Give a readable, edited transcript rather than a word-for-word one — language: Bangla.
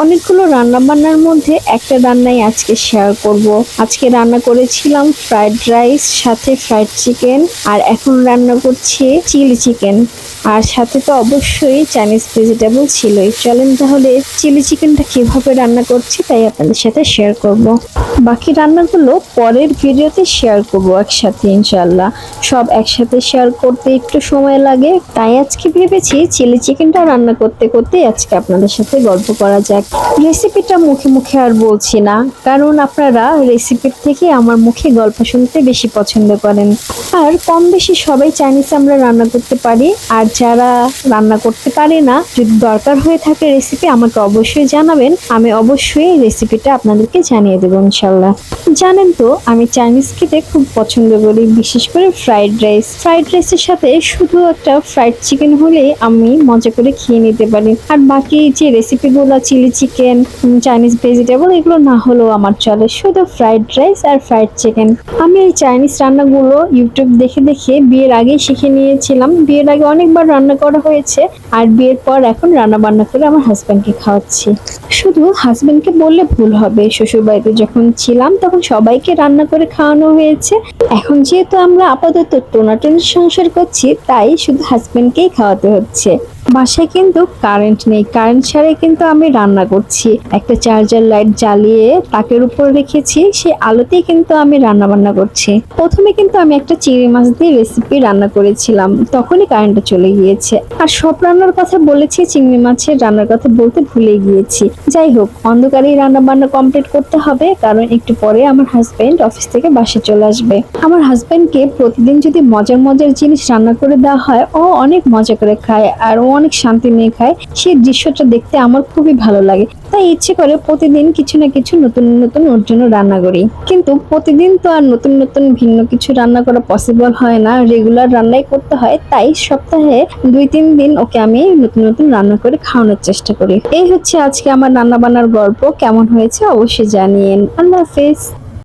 অনেকগুলো রান্না বান্নার মধ্যে একটা রান্নাই আজকে শেয়ার করব। আজকে রান্না করেছিলাম ফ্রাইড রাইস, সাথে ফ্রাইড চিকেন, আর এখন রান্না করছি চিলি চিকেন। আর সাথে তো অবশ্যই চাইনিজ ভেজিটেবল ছিলই। চলেন তাহলে চিলি চিকেনটা কিভাবে রান্না করছি তাই আপনাদের সাথে শেয়ার করব। বাকি রান্নাগুলো পরের ভিডিওতে শেয়ার করব একসাথে ইনশাআল্লাহ। সব একসাথে শেয়ার করতে একটু সময় লাগে, তাই আজকে ভেবেছি চিলি চিকেনটা রান্না করতে করতে আজকে আপনাদের সাথে গল্প করা যাক। রেসিপিটা মুখে মুখে আর বলছি না, কারণ আপনারা রেসিপির থেকে আমার মুখে গল্প শুনতে বেশি পছন্দ করেন। আর কম বেশি সবাই চাইনিজ আমরা রান্না করতে পারি, আর যারা রান্না করতে পারে না, যদি দরকার হয়ে থাকে রেসিপি আমাকে অবশ্যই জানাবেন, আমি অবশ্যই রেসিপিটা আপনাদেরকে জানিয়ে দেবো ইনশাল্লাহ। জানেন তো আমি চাইনিজ খেতে খুব পছন্দ করি, বিশেষ করে ফ্রাইড রাইস। ফ্রাইড রাইসের সাথে শুধু একটা ফ্রাইড চিকেন হলে আমি মজা করে খেয়ে নিতে পারি। আর বাকি যে রেসিপিগুলো চিলি চিকেন, চাইনিজ ভেজিটেবল, এগুলো না হলেও আমার চলে, শুধু ফ্রাইড রাইস আর ফ্রাইড চিকেন। আমি এই চাইনিজ রান্নাগুলো ইউটিউব দেখে দেখে বিয়ের আগেই শিখে নিয়েছিলাম। বিয়ের আগে অনেকবার রান্না করা হয়েছে, আর বিয়ের পর এখন রান্না বান্না করে আমার হাজব্যান্ডকে খাওয়াচ্ছি। শুধু হাজব্যান্ডকে বললে ভুল হবে, শ্বশুর বাড়িতে যখন ছিলাম তখন সবাইকে রান্না করে খাওয়ানো হয়েছে। এখন যেহেতু আমরা আপাতত টোনাটুনি সংসার করছি, তাই শুধু হাজব্যান্ডকেই খাওয়াতে হচ্ছে। বাসায় কিন্তু কারেন্ট নেই, কারেন্ট ছাড়াই কিন্তু আমি রান্না করছি। একটা চার্জার লাইট জ্বালিয়ে তাকের উপর রেখেছি, সেই আলোতেই কিন্তু আমি রান্না বান্না করছি। প্রথমে কিন্তু আমি একটা চিংড়ি মাছ দিয়ে রেসিপি রান্না করেছিলাম, তখনই কারেন্টটা চলে গিয়েছে। আর সব রান্নার কথা বলেছি, চিংড়ি মাছের রান্নার কথা বলতে ভুলে গিয়েছি। যাই হোক, অন্ধকারেই রান্না বান্না কমপ্লিট করতে হবে, কারণ একটু পরে আমার হাজবেন্ড অফিস থেকে বাসায় চলে আসবে। আমার হাজবেন্ডকে প্রতিদিন যদি মজার মজার জিনিস রান্না করে দেওয়া হয়, ও অনেক মজা করে খায়, আর ও অনেক শান্তি নিয়ে খায়। সেই দৃশ্যটা দেখতে আমার খুবই ভালো লাগে, তাই ইচ্ছে করে প্রতিদিন কিছু না কিছু নতুন নতুন ওর জন্য রান্না করি। কিন্তু প্রতিদিন তো আর নতুন নতুন ভিন্ন কিছু রান্না করা পসিবল হয় না, রেগুলার রান্নাই করতে হয়। তাই সপ্তাহে 2-3 দিন ওকে আমি নতুন নতুন রান্না করে খাওয়ানোর চেষ্টা করি। এই হচ্ছে আজকে আমার রান্না বান্নার গল্প। কেমন হয়েছে অবশ্যই জানিয়েন। আল্লাহ হাফেজ।